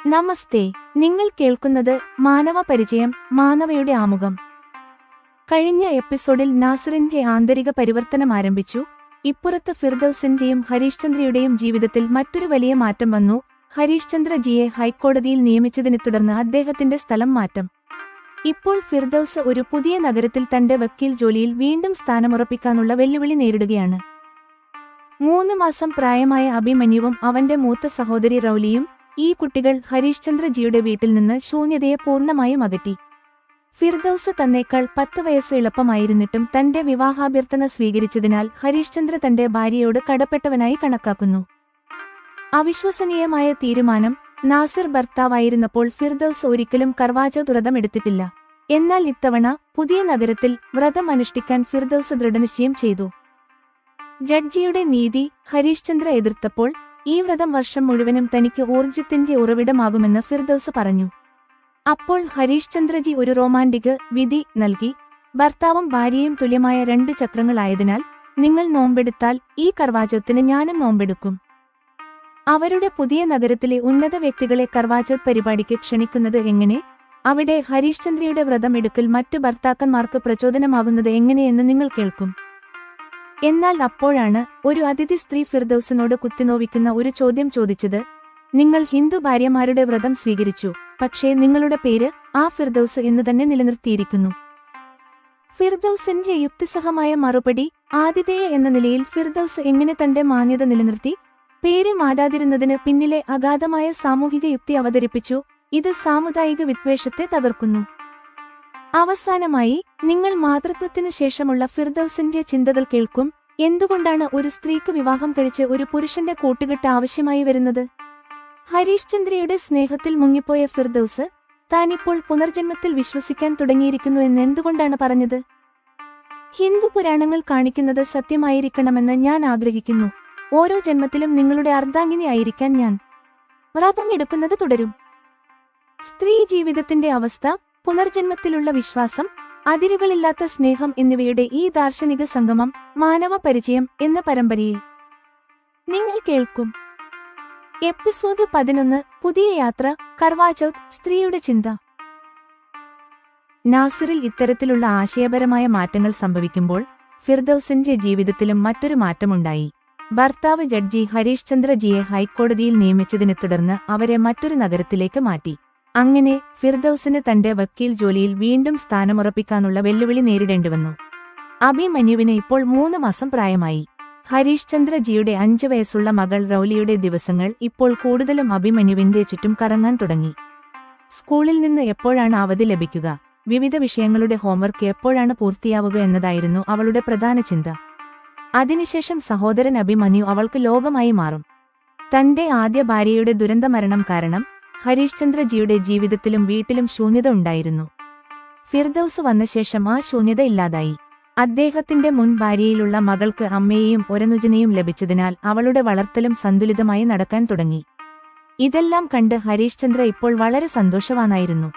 നമസ്തേ. നിങ്ങൾ കേൾക്കുന്നത് മാനവ പരിചയം, മാനവയുടെ ആമുഖം. കഴിഞ്ഞ എപ്പിസോഡിൽ നാസിറിന്റെ ആന്തരിക പരിവർത്തനം ആരംഭിച്ചു. ഇപ്പുറത്ത് ഫിർദൌസിന്റെയും ഹരീഷ് ചന്ദ്രയുടെയും ജീവിതത്തിൽ മറ്റൊരു വലിയ മാറ്റം വന്നു. ഹരീഷ് ചന്ദ്ര ജിയെ ഹൈക്കോടതിയിൽ നിയമിച്ചതിനെ തുടർന്ന് അദ്ദേഹത്തിന്റെ സ്ഥലം മാറ്റം. ഇപ്പോൾ ഫിർദൌസ് ഒരു പുതിയ നഗരത്തിൽ തന്റെ വക്കീൽ ജോലിയിൽ വീണ്ടും സ്ഥാനമുറപ്പിക്കാനുള്ള വെല്ലുവിളി നേരിടുകയാണ്. 3 മാസം പ്രായമായ അഭിമന്യുവും അവന്റെ മൂത്ത സഹോദരി റൌലിയും ഈ കുട്ടികൾ ഹരീഷ് ചന്ദ്ര ജിയുടെ വീട്ടിൽ നിന്ന് ശൂന്യതയെ പൂർണ്ണമായും അകറ്റി. ഫിർദൌസ് തന്നേക്കാൾ 10 വയസ്സ് എളുപ്പമായിരുന്നിട്ടും തന്റെ വിവാഹാഭ്യർത്ഥന സ്വീകരിച്ചതിനാൽ ഹരീഷ് ചന്ദ്ര തന്റെ ഭാര്യയോട് കടപ്പെട്ടവനായി കണക്കാക്കുന്നു. അവിശ്വസനീയമായ തീരുമാനം. നാസിർ ഭർത്താവായിരുന്നപ്പോൾ ഫിർദൌസ് ഒരിക്കലും കർവാചൗത്ത് വ്രതം എടുത്തിട്ടില്ല. എന്നാൽ ഇത്തവണ പുതിയ നഗരത്തിൽ വ്രതം അനുഷ്ഠിക്കാൻ ഫിർദൌസ് ദൃഢനിശ്ചയം ചെയ്തു. ജഡ്ജിയുടെ നീതി ഹരീഷ് ചന്ദ്ര എതിർത്തപ്പോൾ ഈ വ്രതം വർഷം മുഴുവനും തനിക്ക് ഊർജ്ജത്തിന്റെ ഉറവിടമാകുമെന്ന് ഫിർദൌസ് പറഞ്ഞു. അപ്പോൾ ഹരീഷ് ചന്ദ്രജി ഒരു റൊമാന്റിക് വിധി നൽകി. ഭർത്താവും ഭാര്യയും തുല്യമായ 2 ചക്രങ്ങളായതിനാൽ നിങ്ങൾ നോമ്പെടുത്താൽ ഈ കർവാചൗത്തിന് ഞാനും നോമ്പെടുക്കും. അവരുടെ പുതിയ നഗരത്തിലെ ഉന്നത വ്യക്തികളെ കർവാചൗത്ത് പരിപാടിക്ക് ക്ഷണിക്കുന്നത് എങ്ങനെ? അവിടെ ഹരീഷ് ചന്ദ്രയുടെ വ്രതം എടുക്കൽ മറ്റു ഭർത്താക്കന്മാർക്ക് പ്രചോദനമാകുന്നത് എങ്ങനെയെന്ന് നിങ്ങൾ കേൾക്കും. എന്നാൽ അപ്പോഴാണ് ഒരു അതിഥി സ്ത്രീ ഫിർദൌസിനോട് കുത്തിനോവിക്കുന്ന ഒരു ചോദ്യം ചോദിച്ചത്. നിങ്ങൾ ഹിന്ദു ഭാര്യമാരുടെ വ്രതം സ്വീകരിച്ചു, പക്ഷേ നിങ്ങളുടെ പേര് ആ ഫിർദൌസ് എന്ന് തന്നെ നിലനിർത്തിയിരിക്കുന്നു. ഫിർദൌസിന്റെ യുക്തിസഹമായ മറുപടി. ആതിഥേയ എന്ന നിലയിൽ ഫിർദൌസ് എങ്ങനെ തന്റെ മാന്യത നിലനിർത്തി? പേര് മാറ്റാതിരുന്നതിന് പിന്നിലെ അഗാധമായ സാമൂഹിക യുക്തി അവതരിപ്പിച്ചു. ഇത് സാമുദായിക വിദ്വേഷത്തെ തകർക്കുന്നു. അവസാനമായി നിങ്ങൾ മാതൃത്വത്തിന് ശേഷമുള്ള ഫിർദൌസിന്റെ ചിന്തകൾ കേൾക്കും. എന്തുകൊണ്ടാണ് ഒരു സ്ത്രീക്ക് വിവാഹം കഴിച്ച് ഒരു പുരുഷന്റെ കൂട്ടുകെട്ട് ആവശ്യമായി വരുന്നത്? ഹരീഷ് ചന്ദ്രയുടെ സ്നേഹത്തിൽ മുങ്ങിപ്പോയ ഫിർദൌസ് താനിപ്പോൾ പുനർജന്മത്തിൽ വിശ്വസിക്കാൻ തുടങ്ങിയിരിക്കുന്നു എന്ന് എന്തുകൊണ്ടാണ് പറഞ്ഞത്? ഹിന്ദു പുരാണങ്ങൾ കാണിക്കുന്നത് സത്യമായിരിക്കണമെന്ന് ഞാൻ ആഗ്രഹിക്കുന്നു. ഓരോ ജന്മത്തിലും നിങ്ങളുടെ അർദ്ധാംഗിനി ആയിരിക്കാൻ ഞാൻ വ്രതം എടുക്കുന്നത് തുടരും. സ്ത്രീ ജീവിതത്തിന്റെ അവസ്ഥ, പുനർജന്മത്തിലുള്ള വിശ്വാസം, അതിരുകളില്ലാത്ത സ്നേഹം എന്നിവയുടെ ഈ ദാർശനിക സംഗമം മാനവ പരിചയം എന്ന പരമ്പരയിൽ നിങ്ങൾ കേൾക്കും. എപ്പിസോഡ് 11. പുതിയ യാത്ര, കർവാചൗത്ത്, സ്ത്രീയുടെ ചിന്ത. നാസിറിൽ ഇത്തരത്തിലുള്ള ആശയപരമായ മാറ്റങ്ങൾ സംഭവിക്കുമ്പോൾ ഫിർദൌസിന്റെ ജീവിതത്തിലും മറ്റൊരു മാറ്റമുണ്ടായി. ഭർത്താവ് ജഡ്ജി ഹരീഷ് ചന്ദ്ര ജിയെ ഹൈക്കോടതിയിൽ നിയമിച്ചതിനെ തുടർന്ന് അവരെ മറ്റൊരു നഗരത്തിലേക്ക് മാറ്റി. അങ്ങനെ ഫിർദൌസിന് തന്റെ വക്കീൽ ജോലിയിൽ വീണ്ടും സ്ഥാനമുറപ്പിക്കാനുള്ള വെല്ലുവിളി നേരിടേണ്ടിവന്നു. അഭിമന്യുവിന് ഇപ്പോൾ 3 മാസം പ്രായമായി. ഹരീഷ് ചന്ദ്ര ജിയുടെ 5 വയസ്സുള്ള മകൾ റൌലിയുടെ ദിവസങ്ങൾ ഇപ്പോൾ കൂടുതലും അഭിമന്യുവിന്റെ ചുറ്റും കറങ്ങാൻ തുടങ്ങി. സ്കൂളിൽ നിന്ന് എപ്പോഴാണ് അവധി ലഭിക്കുക, വിവിധ വിഷയങ്ങളുടെ ഹോംവർക്ക് എപ്പോഴാണ് പൂർത്തിയാവുക എന്നതായിരുന്നു അവളുടെ പ്രധാന ചിന്ത. അതിനുശേഷം സഹോദരൻ അഭിമന്യു അവൾക്ക് ലോകമായി മാറും. തന്റെ ആദ്യ ഭാര്യയുടെ ദുരന്തമരണം കാരണം ഹരീഷ് ചന്ദ്ര ജിയുടെ ജീവിതത്തിലും വീട്ടിലും ശൂന്യത ഉണ്ടായിരുന്നു. ഫിർദൌസ് വന്ന ശേഷം ആ ശൂന്യത ഇല്ലാതായി. അദ്ദേഹത്തിന്റെ മുൻ ഭാര്യയിലുള്ള മകൾക്ക് അമ്മയെയും ഒരനുജനെയും ലഭിച്ചതിനാൽ അവളുടെ വളർത്തലും സന്തുലിതമായി നടക്കാൻ തുടങ്ങി. ഇതെല്ലാം കണ്ട് ഹരീഷ് ചന്ദ്ര ഇപ്പോൾ വളരെ സന്തോഷവാനായിരുന്നു.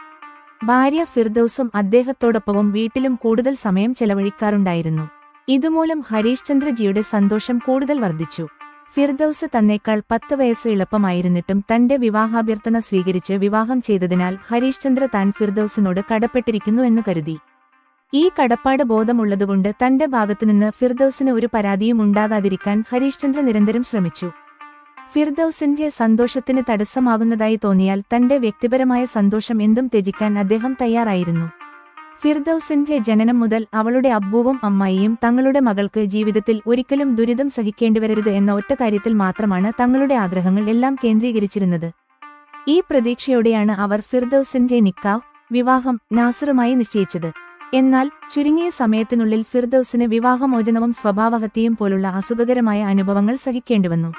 ഭാര്യ ഫിർദൌസും അദ്ദേഹത്തോടൊപ്പവും വീട്ടിലും കൂടുതൽ സമയം ചെലവഴിക്കാറുണ്ടായിരുന്നു. ഇതുമൂലം ഹരീഷ് ചന്ദ്ര ജിയുടെ സന്തോഷം കൂടുതൽ വർദ്ധിച്ചു. ഫിർദൌസ് തന്നേക്കാൾ 10 വയസ്സ് എളുപ്പമായിരുന്നിട്ടും തന്റെ വിവാഹാഭ്യർത്ഥന സ്വീകരിച്ച് വിവാഹം ചെയ്തതിനാൽ ഹരീഷ് ചന്ദ്ര താൻ ഫിർദൌസിനോട് കടപ്പെട്ടിരിക്കുന്നു എന്ന് കരുതി. ഈ കടപ്പാട് ബോധമുള്ളതുകൊണ്ട് തന്റെ ഭാഗത്തുനിന്ന് ഫിർദൌസിന് ഒരു പരാതിയും ഉണ്ടാകാതിരിക്കാൻ ഹരീഷ് ചന്ദ്ര നിരന്തരം ശ്രമിച്ചു. ഫിർദൌസിന്റെ സന്തോഷത്തിന് തടസ്സമാകുന്നതായി തോന്നിയാൽ തന്റെ വ്യക്തിപരമായ സന്തോഷം എന്തും ത്യജിക്കാൻ അദ്ദേഹം തയ്യാറായിരുന്നു. ഫിർദൌസിന്റെ ജനനം മുതൽ അവളുടെ അബ്ബുവും അമ്മായിയും തങ്ങളുടെ മകൾക്ക് ജീവിതത്തിൽ ഒരിക്കലും ദുരിതം സഹിക്കേണ്ടിവരരുത് എന്ന ഒറ്റ കാര്യത്തിൽ മാത്രമാണ് തങ്ങളുടെ ആഗ്രഹങ്ങൾ എല്ലാം കേന്ദ്രീകരിച്ചിരുന്നത്. ഈ പ്രതീക്ഷയോടെയാണ് അവർ ഫിർദൌസിന്റെ നിക്കാഹ്, വിവാഹം നാസിറുമായി നിശ്ചയിച്ചത്. എന്നാൽ ചുരുങ്ങിയ സമയത്തിനുള്ളിൽ ഫിർദൌസിന് വിവാഹമോചനവും സ്വഭാവഹത്യയും പോലുള്ള അസുഖകരമായ അനുഭവങ്ങൾ സഹിക്കേണ്ടിവന്നു.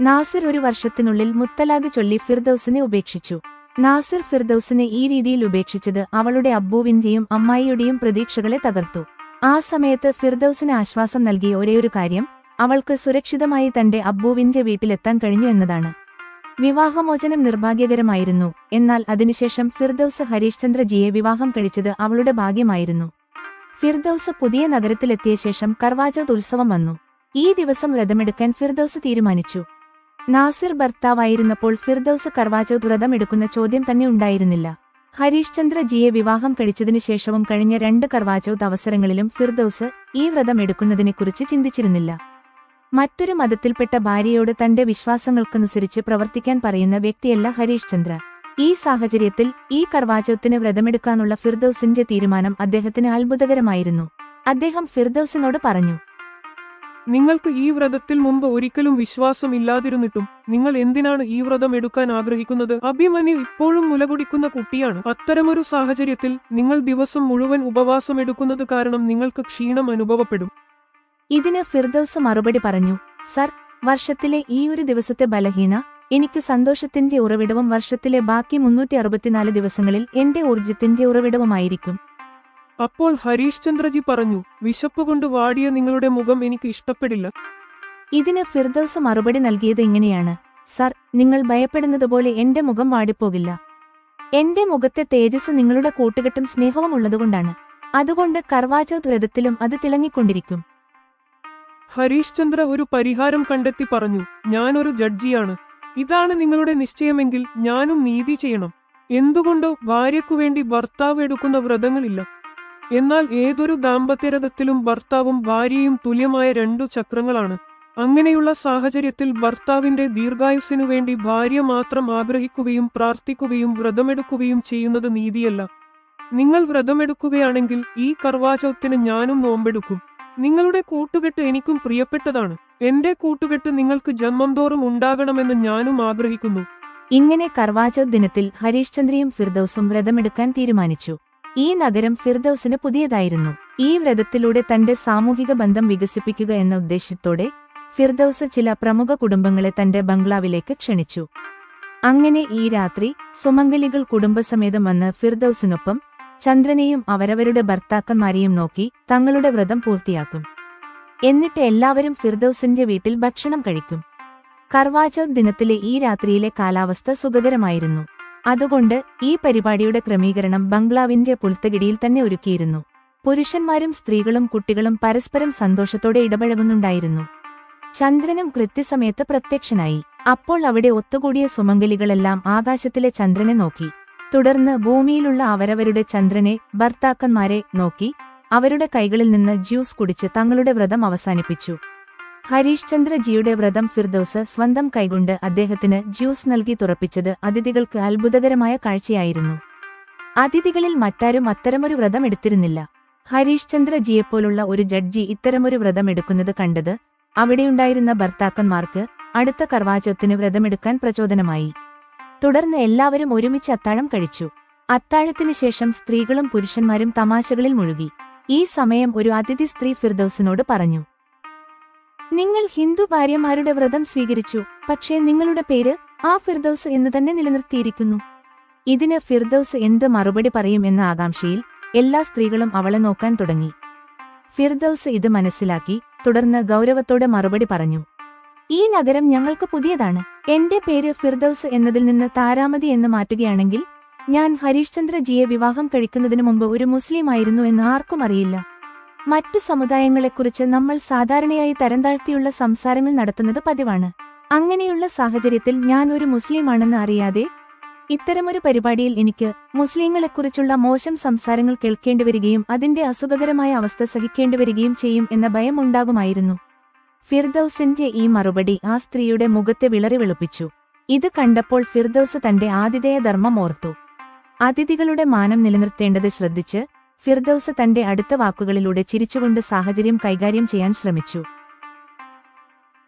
നാസിർ 1 വർഷത്തിനുള്ളിൽ മുത്തലാഖ് ചൊല്ലി ഫിർദൌസിനെ ഉപേക്ഷിച്ചു. നാസിർ ഫിർദൌസിനെ ഈ രീതിയിൽ ഉപേക്ഷിച്ചത് അവളുടെ അബ്ബുവിന്റെയും അമ്മായിയുടെയും പ്രതീക്ഷകളെ തകർത്തു. ആ സമയത്ത് ഫിർദൌസിന് ആശ്വാസം നൽകിയ ഒരേയൊരു കാര്യം അവൾക്ക് സുരക്ഷിതമായി തന്റെ അബ്ബുവിന്റെ വീട്ടിലെത്താൻ കഴിഞ്ഞു എന്നതാണ്. വിവാഹമോചനം നിർഭാഗ്യകരമായിരുന്നു. എന്നാൽ അതിനുശേഷം ഫിർദൌസ് ഹരീഷ് ചന്ദ്ര ജിയെ വിവാഹം കഴിച്ചത് അവളുടെ ഭാഗ്യമായിരുന്നു. ഫിർദൌസ് പുതിയ നഗരത്തിലെത്തിയ ശേഷം കർവാചൗത്ത് ഉത്സവം വന്നു. ഈ ദിവസം വ്രതമെടുക്കാൻ ഫിർദൌസ് തീരുമാനിച്ചു. നാസിർ ഭർത്താവായിരുന്നപ്പോൾ ഫിർദൌസ് കർവാചൌത്ത് വ്രതം എടുക്കുന്ന ചോദ്യം തന്നെ ഉണ്ടായിരുന്നില്ല. ഹരീഷ് ചന്ദ്ര ജിയെ വിവാഹം കഴിച്ചതിനു ശേഷവും കഴിഞ്ഞ 2 കർവാചൌത്ത് അവസരങ്ങളിലും ഫിർദൌസ് ഈ വ്രതം എടുക്കുന്നതിനെക്കുറിച്ച് ചിന്തിച്ചിരുന്നില്ല. മറ്റൊരു മതത്തിൽപ്പെട്ട ഭാര്യയോട് തന്റെ വിശ്വാസങ്ങൾക്കനുസരിച്ച് പ്രവർത്തിക്കാൻ പറയുന്ന വ്യക്തിയല്ല ഹരീഷ് ചന്ദ്ര. ഈ സാഹചര്യത്തിൽ ഈ കർവാചൌത്തിന് വ്രതമെടുക്കാനുള്ള ഫിർദൌസിന്റെ തീരുമാനം അദ്ദേഹത്തിന് അത്ഭുതകരമായിരുന്നു. അദ്ദേഹം ഫിർദൌസിനോട് പറഞ്ഞു, നിങ്ങൾക്ക് ഈ വ്രതത്തിൽ മുമ്പ് ഒരിക്കലും വിശ്വാസം ഇല്ലാതിരുന്നിട്ടും നിങ്ങൾ എന്തിനാണ് ഈ വ്രതം എടുക്കാൻ ആഗ്രഹിക്കുന്നത്? അഭിമന്യു ഇപ്പോഴും മുലകുടിക്കുന്ന കുട്ടിയാണ്. അത്തരമൊരു സാഹചര്യത്തിൽ നിങ്ങൾ ദിവസം മുഴുവൻ ഉപവാസം എടുക്കുന്നത് കാരണം നിങ്ങൾക്ക് ക്ഷീണം അനുഭവപ്പെടും. ഇതിന് ഫിർദൌസ് മറുപടി പറഞ്ഞു, സർ, വർഷത്തിലെ ഈ ഒരു ദിവസത്തെ ബലഹീന എനിക്ക് സന്തോഷത്തിന്റെ ഉറവിടവും വർഷത്തിലെ ബാക്കി 364 ദിവസങ്ങളിൽ എന്റെ ഊർജ്ജത്തിന്റെ ഉറവിടവുമായിരിക്കും. അപ്പോൾ ഹരീഷ് ചന്ദ്രജി പറഞ്ഞു, വിശപ്പുകൊണ്ട് വാടിയ നിങ്ങളുടെ മുഖം എനിക്ക് ഇഷ്ടപ്പെടില്ല. ഇതിന് ഫിർദൌസ് മറുപടി നൽകിയത് ഇങ്ങനെയാണ്, സർ, നിങ്ങൾ ഭയപ്പെടുന്നതുപോലെ എന്റെ മുഖം വാടിപ്പോകില്ല. എന്റെ മുഖത്തെ തേജസ് നിങ്ങളുടെ കൂട്ടുകെട്ടും സ്നേഹവും ഉള്ളതുകൊണ്ടാണ്. അതുകൊണ്ട് കർവാചൌത്ത് വ്രതത്തിലും അത് തിളങ്ങിക്കൊണ്ടിരിക്കും. ഹരീഷ് ചന്ദ്ര ഒരു പരിഹാരം കണ്ടെത്തി പറഞ്ഞു, ഞാനൊരു ജഡ്ജിയാണ്. ഇതാണ് നിങ്ങളുടെ നിശ്ചയമെങ്കിൽ ഞാനും നീതി ചെയ്യണം. എന്തുകൊണ്ടോ ഭാര്യയ്ക്കുവേണ്ടി ഭർത്താവ് എടുക്കുന്ന വ്രതങ്ങളില്ല. എന്നാൽ ഏതൊരു ദാമ്പത്യരഥത്തിലും ഭർത്താവും ഭാര്യയും തുല്യമായ 2 ചക്രങ്ങളാണ്. അങ്ങനെയുള്ള സാഹചര്യത്തിൽ ഭർത്താവിന്റെ ദീർഘായുസ്സിനു വേണ്ടി ഭാര്യ മാത്രം ആഗ്രഹിക്കുകയും പ്രാർത്ഥിക്കുകയും വ്രതമെടുക്കുകയും ചെയ്യുന്നത് നീതിയല്ല. നിങ്ങൾ വ്രതമെടുക്കുകയാണെങ്കിൽ ഈ കർവാചൌത്തിന് ഞാനും നോമ്പെടുക്കും. നിങ്ങളുടെ കൂട്ടുകെട്ട് എനിക്കും പ്രിയപ്പെട്ടതാണ്. എന്റെ കൂട്ടുകെട്ട് നിങ്ങൾക്ക് ജന്മം തോറും ഉണ്ടാകണമെന്ന് ഞാനും ആഗ്രഹിക്കുന്നു. ഇങ്ങനെ കർവാചൌത്ത് ദിനത്തിൽ ഹരീഷ് ചന്ദ്രയും ഫിർദൌസും വ്രതമെടുക്കാൻ തീരുമാനിച്ചു. ഈ നഗരം ഫിർദൌസിന് പുതിയതായിരുന്നു. ഈ വ്രതത്തിലൂടെ തന്റെ സാമൂഹിക ബന്ധം വികസിപ്പിക്കുക എന്ന ഉദ്ദേശ്യത്തോടെ ഫിർദൌസ് ചില പ്രമുഖ കുടുംബങ്ങളെ തന്റെ ബംഗ്ലാവിലേക്ക് ക്ഷണിച്ചു. അങ്ങനെ ഈ രാത്രി സുമംഗലികൾ കുടുംബസമേതം വന്ന് ഫിർദൌസിനൊപ്പം ചന്ദ്രനെയും അവരവരുടെ ഭർത്താക്കന്മാരെയും നോക്കി തങ്ങളുടെ വ്രതം പൂർത്തിയാക്കും. എന്നിട്ട് എല്ലാവരും ഫിർദൌസിന്റെ വീട്ടിൽ ഭക്ഷണം കഴിക്കും. കർവാചൌത്ത് ദിനത്തിലെ ഈ രാത്രിയിലെ കാലാവസ്ഥ സുഖകരമായിരുന്നു. അതുകൊണ്ട് ഈ പരിപാടിയുടെ ക്രമീകരണം ബംഗ്ലാവിന്റെ പുൽത്തകിടിയിൽ തന്നെ ഒരുക്കിയിരുന്നു. പുരുഷന്മാരും സ്ത്രീകളും കുട്ടികളും പരസ്പരം സന്തോഷത്തോടെ ഇടപഴകുന്നുണ്ടായിരുന്നു. ചന്ദ്രനും കൃത്യസമയത്ത് പ്രത്യക്ഷനായി. അപ്പോൾ അവിടെ ഒത്തുകൂടിയ സുമംഗലികളെല്ലാം ആകാശത്തിലെ ചന്ദ്രനെ നോക്കി. തുടർന്ന് ഭൂമിയിലുള്ള അവരവരുടെ ചന്ദ്രനെ, ഭർത്താക്കന്മാരെ നോക്കി അവരുടെ കൈകളിൽ നിന്ന് ജ്യൂസ് കുടിച്ച് തങ്ങളുടെ വ്രതം അവസാനിപ്പിച്ചു. ഹരീഷ് ചന്ദ്ര ജിയുടെ വ്രതം ഫിർദൌസ് സ്വന്തം കൈകൊണ്ട് അദ്ദേഹത്തിന് ജ്യൂസ് നൽകി തുറപ്പിച്ചത് അതിഥികൾക്ക് അത്ഭുതകരമായ കാഴ്ചയായിരുന്നു. അതിഥികളിൽ മറ്റാരും അത്തരമൊരു വ്രതം എടുത്തിരുന്നില്ല. ഹരീഷ് ചന്ദ്ര ജിയെപ്പോലുള്ള ഒരു ജഡ്ജി ഇത്തരമൊരു വ്രതം എടുക്കുന്നത് കണ്ടത് അവിടെയുണ്ടായിരുന്ന ഭർത്താക്കന്മാർക്ക് അടുത്ത കർവാചൌത്തിന് വ്രതമെടുക്കാൻ പ്രചോദനമായി. തുടർന്ന് എല്ലാവരും ഒരുമിച്ച് അത്താഴം കഴിച്ചു. അത്താഴത്തിനു ശേഷം സ്ത്രീകളും പുരുഷന്മാരും തമാശകളിൽ മുഴുകി. ഈ സമയം ഒരു അതിഥി സ്ത്രീ ഫിർദൌസിനോട് പറഞ്ഞു, നിങ്ങൾ ഹിന്ദു ഭാര്യമാരുടെ വ്രതം സ്വീകരിച്ചു, പക്ഷേ നിങ്ങളുടെ പേര് ആ ഫിർദൌസ് എന്ന് തന്നെ നിലനിർത്തിയിരിക്കുന്നു. ഇതിന് ഫിർദൌസ് എന്ത് മറുപടി പറയും എന്ന ആകാംക്ഷയിൽ എല്ലാ സ്ത്രീകളും അവളെ നോക്കാൻ തുടങ്ങി. ഫിർദൌസ് ഇത് മനസ്സിലാക്കി. തുടർന്ന് ഗൗരവത്തോടെ മറുപടി പറഞ്ഞു, ഈ നഗരം ഞങ്ങൾക്ക് പുതിയതാണ്. എന്റെ പേര് ഫിർദൌസ് എന്നതിൽ നിന്ന് താരാമതി എന്ന് മാറ്റുകയാണെങ്കിൽ ഞാൻ ഹരീഷ് ചന്ദ്ര ജിയെ വിവാഹം കഴിക്കുന്നതിനു മുമ്പ് ഒരു മുസ്ലിമായിരുന്നു എന്ന് ആർക്കും അറിയില്ല. മറ്റ് സമുദായങ്ങളെക്കുറിച്ച് നമ്മൾ സാധാരണയായി തരംതാഴ്ത്തിയുള്ള സംസാരങ്ങൾ നടത്തുന്നത് പതിവാണ്. അങ്ങനെയുള്ള സാഹചര്യത്തിൽ ഞാൻ ഒരു മുസ്ലിമാണെന്ന് അറിയാതെ ഇത്തരമൊരു പരിപാടിയിൽ എനിക്ക് മുസ്ലിങ്ങളെക്കുറിച്ചുള്ള മോശം സംസാരങ്ങൾ കേൾക്കേണ്ടിവരികയും അതിന്റെ അസുഖകരമായ അവസ്ഥ സഹിക്കേണ്ടിവരികയും ചെയ്യും എന്ന ഭയം ഉണ്ടാകുമായിരുന്നു. ഫിർദൌസിന്റെ ഈ മറുപടി ആ സ്ത്രീയുടെ മുഖത്തെ വിളറി വെളുപ്പിച്ചു. ഇത് കണ്ടപ്പോൾ ഫിർദൌസ് തന്റെ ആതിഥേയ ധർമ്മം ഓർത്തു. അതിഥികളുടെ മാനം നിലനിർത്തേണ്ടത് ശ്രദ്ധിച്ച് ഫിർദൌസ് തന്റെ അടുത്ത വാക്കുകളിലൂടെ ചിരിച്ചുകൊണ്ട് സാഹചര്യം കൈകാര്യം ചെയ്യാൻ ശ്രമിച്ചു.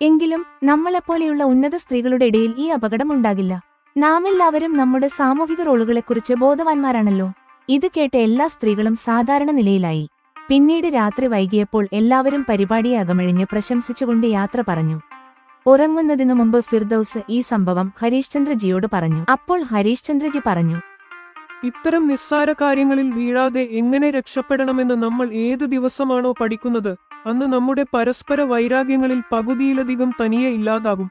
എങ്കിലും നമ്മളെപ്പോലെയുള്ള ഉന്നത സ്ത്രീകളുടെ ഇടയിൽ ഈ അപകടം ഉണ്ടാകില്ല. നാമെല്ലാവരും നമ്മുടെ സാമൂഹിക റോളുകളെക്കുറിച്ച് ബോധവാന്മാരാണല്ലോ. ഇത് കേട്ട് എല്ലാ സ്ത്രീകളും സാധാരണ നിലയിലായി. പിന്നീട് രാത്രി വൈകിയപ്പോൾ എല്ലാവരും പരിപാടിയെ അകമഴിഞ്ഞ് പ്രശംസിച്ചുകൊണ്ട് യാത്ര പറഞ്ഞു. ഉറങ്ങുന്നതിനു മുമ്പ് ഫിർദൌസ് ഈ സംഭവം ഹരീഷ് ചന്ദ്ര ജിയോട് പറഞ്ഞു. അപ്പോൾ ഹരീഷ് ചന്ദ്ര ജി പറഞ്ഞു, ഇത്തരം നിസ്സാര കാര്യങ്ങളിൽ വീഴാതെ എങ്ങനെ രക്ഷപ്പെടണമെന്ന് നമ്മൾ ഏതു ദിവസമാണോ പഠിക്കുന്നത് അന്ന് നമ്മുടെ പരസ്പര വൈരാഗ്യങ്ങളിൽ പകുതിയിലധികം തനിയെ ഇല്ലാതാകും.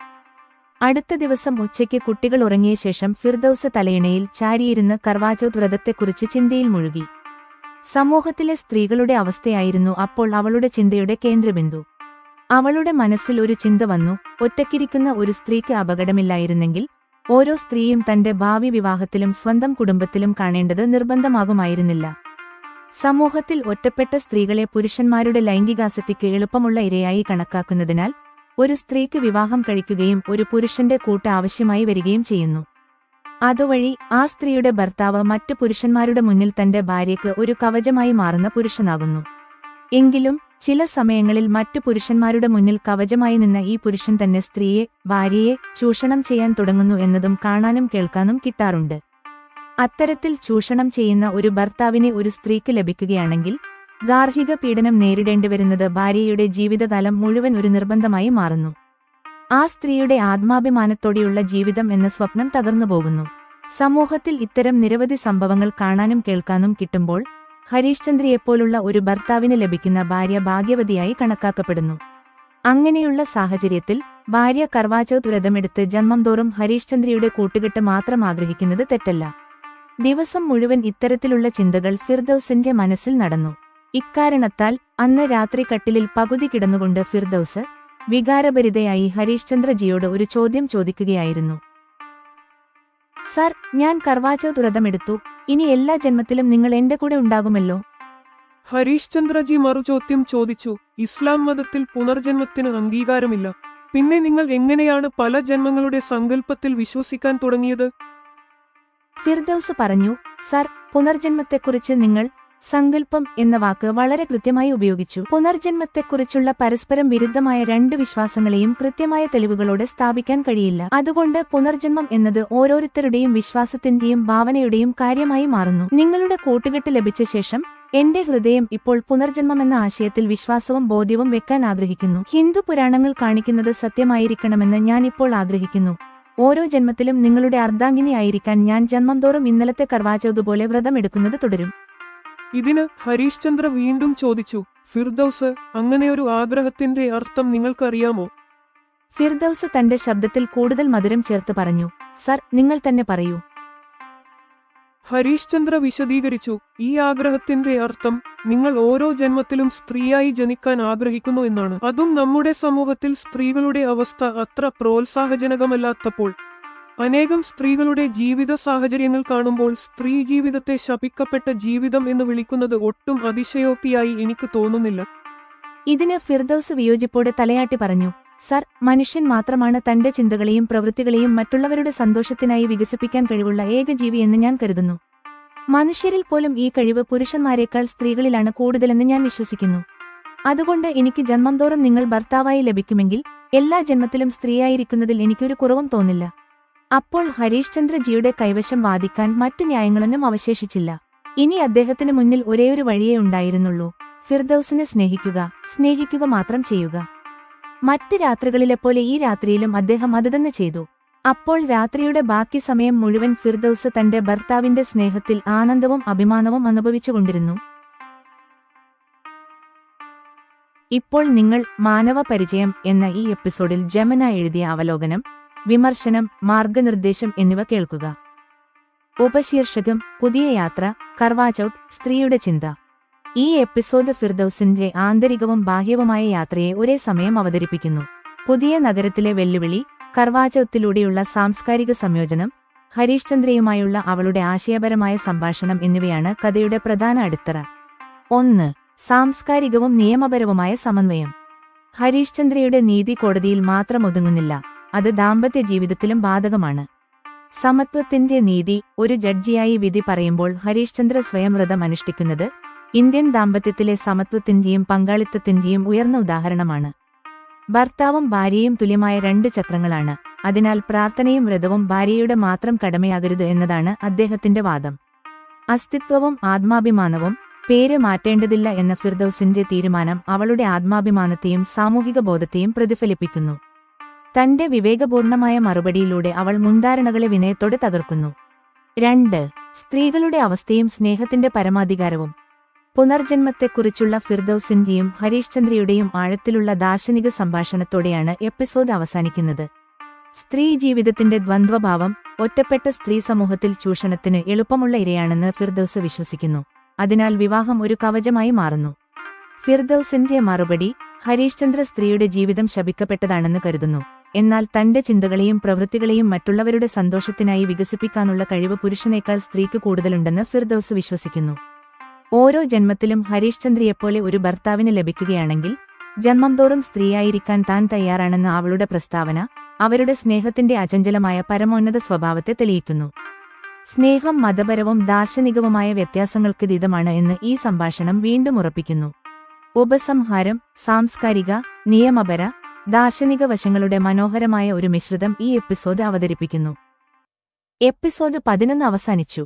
അടുത്ത ദിവസം ഉച്ചയ്ക്ക് കുട്ടികൾ ഉറങ്ങിയ ശേഷം ഫിർദൌസ് തലയിണയിൽ ചാരിയിരുന്ന് കർവാചൌത്ത് വ്രതത്തെക്കുറിച്ച് ചിന്തയിൽ മുഴുകി. സമൂഹത്തിലെ സ്ത്രീകളുടെ അവസ്ഥയായിരുന്നു അപ്പോൾ അവളുടെ ചിന്തയുടെ കേന്ദ്രബിന്ദു. അവളുടെ മനസ്സിൽ ഒരു ചിന്ത വന്നു, ഒറ്റയ്ക്കിരിക്കുന്ന ഒരു സ്ത്രീക്ക് അപകടമില്ലായിരുന്നെങ്കിൽ ഓരോ സ്ത്രീയും തന്റെ ഭാവി വിവാഹത്തിലും സ്വന്തം കുടുംബത്തിലും കാണേണ്ടത് നിർബന്ധമാകുമായിരുന്നില്ല. സമൂഹത്തിൽ ഒറ്റപ്പെട്ട സ്ത്രീകളെ പുരുഷന്മാരുടെ ലൈംഗികാസക്തിക്ക് എളുപ്പമുള്ള ഇരയായി കണക്കാക്കുന്നതിനാൽ ഒരു സ്ത്രീക്ക് വിവാഹം കഴിക്കുകയും ഒരു പുരുഷന്റെ കൂട്ട് ആവശ്യമായി വരികയും ചെയ്യുന്നു. അതുവഴി ആ സ്ത്രീയുടെ ഭർത്താവ് മറ്റു പുരുഷന്മാരുടെ മുന്നിൽ തന്റെ ഭാര്യയ്ക്ക് ഒരു കവചമായി മാറുന്ന പുരുഷനാകുന്നു. എങ്കിലും ചില സമയങ്ങളിൽ മറ്റു പുരുഷന്മാരുടെ മുന്നിൽ കവചമായി നിന്ന ഈ പുരുഷൻ തന്നെ സ്ത്രീയെ, ഭാര്യയെ ചൂഷണം ചെയ്യാൻ തുടങ്ങുന്നു എന്നതും കാണാനും കേൾക്കാനും കിട്ടാറുണ്ട്. അത്തരത്തിൽ ചൂഷണം ചെയ്യുന്ന ഒരു ഭർത്താവിനെ ഒരു സ്ത്രീക്ക് ലഭിക്കുകയാണെങ്കിൽ ഗാർഹിക പീഡനം നേരിടേണ്ടിവരുന്നത് ഭാര്യയുടെ ജീവിതകാലം മുഴുവൻ ഒരു നിർബന്ധമായി മാറുന്നു. ആ സ്ത്രീയുടെ ആത്മാഭിമാനത്തോടെയുള്ള ജീവിതം എന്ന സ്വപ്നം തകർന്നുപോകുന്നു. സമൂഹത്തിൽ ഇത്തരം നിരവധി സംഭവങ്ങൾ കാണാനും കേൾക്കാനും കിട്ടുമ്പോൾ ഹരീശ്ചന്ദ്രയെപ്പോലുള്ള ഒരു ഭർത്താവിന് ലഭിക്കുന്ന ഭാര്യ ഭാഗ്യവതിയായി കണക്കാക്കപ്പെടുന്നു. അങ്ങനെയുള്ള സാഹചര്യത്തിൽ ഭാര്യ കർവാചൗത്ത് വ്രതമെടുത്ത് ജന്മം തോറും ഹരീശ്ചന്ദ്രയുടെ കൂട്ടുകെട്ട് മാത്രം ആഗ്രഹിക്കുന്നത് തെറ്റല്ല. ദിവസം മുഴുവൻ ഇത്തരത്തിലുള്ള ചിന്തകൾ ഫിർദൌസിന്റെ മനസ്സിൽ നടന്നു. ഇക്കാരണത്താൽ അന്ന് രാത്രി കട്ടിലിൽ പകുതി കിടന്നുകൊണ്ട് ഫിർദൌസ് വികാരഭരിതയായി ഹരീശ്ചന്ദ്രജിയോട് ഒരു ചോദ്യം ചോദിക്കുകയായിരുന്നു. സർ, ഞാൻ കർവാചൗത്ത് വ്രതമെടുത്തു. ഇനി എല്ലാ ജന്മത്തിലും നിങ്ങൾ എന്റെ കൂടെ ഉണ്ടാകുമല്ലോ? ഹരീശ്ചന്ദ്രജി മറുചോദ്യം ചോദിച്ചു. ഇസ്ലാം മതത്തിൽ പുനർജന്മത്തിന് അംഗീകാരമില്ല. പിന്നെ നിങ്ങൾ എങ്ങനെയാണ് പല ജന്മങ്ങളുടെ സങ്കല്പത്തിൽ വിശ്വസിക്കാൻ തുടങ്ങിയത്? ഫിർദൌസ് പറഞ്ഞു, സർ, പുനർജന്മത്തെക്കുറിച്ച് നിങ്ങൾ സങ്കല്പം എന്ന വാക്ക് വളരെ കൃത്യമായി ഉപയോഗിച്ചു. പുനർജന്മത്തെക്കുറിച്ചുള്ള പരസ്പരം വിരുദ്ധമായ രണ്ട് വിശ്വാസങ്ങളെയും കൃത്യമായ തെളിവുകളോടെ സ്ഥാപിക്കാൻ കഴിയില്ല. അതുകൊണ്ട് പുനർജന്മം എന്നത് ഓരോരുത്തരുടെയും വിശ്വാസത്തിന്റെയും ഭാവനയുടെയും കാര്യമായി മാറുന്നു. നിങ്ങളുടെ കൂട്ടുകെട്ട് ലഭിച്ച ശേഷം എന്റെ ഹൃദയം ഇപ്പോൾ പുനർജന്മമെന്ന ആശയത്തിൽ വിശ്വാസവും ബോധ്യവും വെക്കാൻ ആഗ്രഹിക്കുന്നു. ഹിന്ദു പുരാണങ്ങൾ കാണിക്കുന്നത് സത്യമായിരിക്കണമെന്ന് ഞാൻ ഇപ്പോൾ ആഗ്രഹിക്കുന്നു. ഓരോ ജന്മത്തിലും നിങ്ങളുടെ അർദ്ധാംഗിനിയായിരിക്കാൻ ഞാൻ ജന്മം തോറും ഇന്നലത്തെ കർവാചൗത്ത് പോലെ വ്രതമെടുക്കുന്നത് തുടരും. ഇതിന് ഹരീശ്ചന്ദ്ര വീണ്ടും ചോദിച്ചു, ഫിർദൌസ്, അങ്ങനെയൊരു ആഗ്രഹത്തിന്റെ അർത്ഥം നിങ്ങൾക്കറിയാമോ? ഫിർദൌസ് തന്റെ ശബ്ദത്തിൽ കൂടുതൽ മധുരം ചേർത്ത് പറഞ്ഞു, സർ, നിങ്ങൾ തന്നെ പറയൂ. ഹരീശ്ചന്ദ്ര വിശദീകരിച്ചു, ഈ ആഗ്രഹത്തിന്റെ അർത്ഥം നിങ്ങൾ ഓരോ ജന്മത്തിലും സ്ത്രീയായി ജനിക്കാൻ ആഗ്രഹിക്കുന്നു എന്നാണ്. അതും നമ്മുടെ സമൂഹത്തിൽ സ്ത്രീകളുടെ അവസ്ഥ അത്ര പ്രോത്സാഹജനകമല്ലാത്തപ്പോൾ. അനേകം സ്ത്രീകളുടെ ജീവിത സാഹചര്യങ്ങൾ കാണുമ്പോൾ സ്ത്രീ ജീവിതത്തെ ശപിക്കപ്പെട്ട ജീവിതം എന്ന് വിളിക്കുന്നത് ഒട്ടും അതിശയോക്തിയായി എനിക്ക് തോന്നുന്നില്ല. ഇതിന് ഫിർദൌസ് വിയോജിപ്പോടെ തലയാട്ടി പറഞ്ഞു, സർ, മനുഷ്യൻ മാത്രമാണ് തന്റെ ചിന്തകളെയും പ്രവൃത്തികളെയും മറ്റുള്ളവരുടെ സന്തോഷത്തിനായി വികസിപ്പിക്കാൻ കഴിവുള്ള ഏക ജീവി എന്ന് ഞാൻ കരുതുന്നു. മനുഷ്യരിൽ പോലും ഈ കഴിവ് പുരുഷന്മാരെക്കാൾ സ്ത്രീകളിലാണ് കൂടുതലെന്ന് ഞാൻ വിശ്വസിക്കുന്നു. അതുകൊണ്ട് എനിക്ക് ജന്മം തോറും നിങ്ങൾ ഭർത്താവായി ലഭിക്കുമെങ്കിൽ എല്ലാ ജന്മത്തിലും സ്ത്രീയായിരിക്കുന്നതിൽ എനിക്കൊരു കുറവും തോന്നില്ല. അപ്പോൾ ഹരീശ്ചന്ദ്രജിയുടെ കൈവശം വാദിക്കാൻ മറ്റു ന്യായങ്ങളൊന്നും അവശേഷിച്ചില്ല. ഇനി അദ്ദേഹത്തിന് മുന്നിൽ ഒരേയൊരു വഴിയേ ഉണ്ടായിരുന്നുള്ളൂ, ഫിർദൌസിനെ സ്നേഹിക്കുക മാത്രം ചെയ്യുക. മറ്റ് രാത്രികളിലെപ്പോലെ ഈ രാത്രിയിലും അദ്ദേഹം അതുതന്നെ ചെയ്തു. അപ്പോൾ രാത്രിയുടെ ബാക്കി സമയം മുഴുവൻ ഫിർദൌസ് തന്റെ ഭർത്താവിന്റെ സ്നേഹത്തിൽ ആനന്ദവും അഭിമാനവും അനുഭവിച്ചുകൊണ്ടിരുന്നു. ഇപ്പോൾ നിങ്ങൾ മാനവ പരിചയം എന്ന ഈ എപ്പിസോഡിൽ ജമന എഴുതിയ അവലോകനം, വിമർശനം, മാർഗനിർദ്ദേശം എന്നിവ കേൾക്കുക. ഉപശീർഷകം, പുതിയ യാത്ര, കർവാചൗത്ത്, സ്ത്രീയുടെ ചിന്ത. ഈ എപ്പിസോഡ് ഫിർദൌസിന്റെ ആന്തരികവും ബാഹ്യവുമായ യാത്രയെ ഒരേ സമയം അവതരിപ്പിക്കുന്നു. പുതിയ നഗരത്തിലെ വെല്ലുവിളി, കർവാചൗത്തിലൂടെയുള്ള സാംസ്കാരിക സംയോജനം, ഹരീശ്ചന്ദ്രയുമായുള്ള അവളുടെ ആശയപരമായ സംഭാഷണം എന്നിവയാണ് കഥയുടെ പ്രധാന അടിത്തറ. 1. സാംസ്കാരികവും നിയമപരവുമായ സമന്വയം. ഹരീശ്ചന്ദ്രയുടെ നീതി കോടതിയിൽ മാത്രം ഒതുങ്ങുന്നില്ല, അത് ദാമ്പത്യ ജീവിതത്തിലും ബാധകമാണ്. സമത്വത്തിന്റെ നീതി. ഒരു ജഡ്ജിയായി വിധി പറയുമ്പോൾ ഹരീശ്ചന്ദ്ര സ്വയം വ്രതം അനുഷ്ഠിക്കുന്നത് ഇന്ത്യൻ ദാമ്പത്യത്തിലെ സമത്വത്തിന്റെയും പങ്കാളിത്തത്തിന്റെയും ഉയർന്ന ഉദാഹരണമാണ്. ഭർത്താവും ഭാര്യയും തുല്യമായ രണ്ട് ചക്രങ്ങളാണ്. അതിനാൽ പ്രാർത്ഥനയും വ്രതവും ഭാര്യയുടെ മാത്രം കടമയാകരുത് എന്നതാണ് അദ്ദേഹത്തിന്റെ വാദം. അസ്തിത്വവും ആത്മാഭിമാനവും. പേര് മാറ്റേണ്ടതില്ല എന്ന ഫിർദൌസിന്റെ തീരുമാനം അവളുടെ ആത്മാഭിമാനത്തെയും സാമൂഹിക ബോധത്തെയും പ്രതിഫലിപ്പിക്കുന്നു. തന്റെ വിവേകപൂർണമായ മറുപടിയിലൂടെ അവൾ മുൻധാരണകളെ വിനയത്തോടെ തകർക്കുന്നു. 2. സ്ത്രീകളുടെ അവസ്ഥയും സ്നേഹത്തിന്റെ പരമാധികാരവും. പുനർജന്മത്തെക്കുറിച്ചുള്ള ഫിർദൌസിന്റെയും ഹരീശ്ചന്ദ്രയുടെയും ആഴത്തിലുള്ള ദാർശനിക സംഭാഷണത്തോടെയാണ് എപ്പിസോഡ് അവസാനിക്കുന്നത്. സ്ത്രീ ജീവിതത്തിന്റെ ദ്വന്ദ്വഭാവം. ഒറ്റപ്പെട്ട സ്ത്രീ സമൂഹത്തിൽ ചൂഷണത്തിന് എളുപ്പമുള്ള ഇരയാണെന്ന് ഫിർദൌസ് വിശ്വസിക്കുന്നു. അതിനാൽ വിവാഹം ഒരു കവചമായി മാറുന്നു. ഫിർദൌസിന്റെ മറുപടി, ഹരീഷ് ചന്ദ്ര സ്ത്രീയുടെ ജീവിതം ശപിക്കപ്പെട്ടതാണെന്ന് കരുതുന്നു. എന്നാൽ തന്റെ ചിന്തകളെയും പ്രവൃത്തികളെയും മറ്റുള്ളവരുടെ സന്തോഷത്തിനായി വികസിപ്പിക്കാനുള്ള കഴിവ് പുരുഷനേക്കാൾ സ്ത്രീക്ക് കൂടുതലുണ്ടെന്ന് ഫിർദൌസ് വിശ്വസിക്കുന്നു. ഓരോ ജന്മത്തിലും ഹരീഷ് ചന്ദ്രയെപ്പോലെ ഒരു ഭർത്താവിന് ലഭിക്കുകയാണെങ്കിൽ ജന്മം തോറും സ്ത്രീയായിരിക്കാൻ താൻ തയ്യാറാണെന്ന അവളുടെ പ്രസ്താവന അവരുടെ സ്നേഹത്തിന്റെ അചഞ്ചലമായ പരമോന്നത സ്വഭാവത്തെ തെളിയിക്കുന്നു. സ്നേഹം മതപരവും ദാർശനികവുമായ വ്യത്യാസങ്ങൾക്കതീതമാണ് എന്ന് ഈ സംഭാഷണം വീണ്ടും ഉറപ്പിക്കുന്നു. ഉപസംഹാരം: സാംസ്കാരിക, നിയമപര, ദാർശനിക വശങ്ങളുടെ മനോഹരമായ ഒരു മിശ്രിതം ഈ എപ്പിസോഡ് അവതരിപ്പിക്കുന്നു. എപ്പിസോഡ് 11 അവസാനിച്ചു.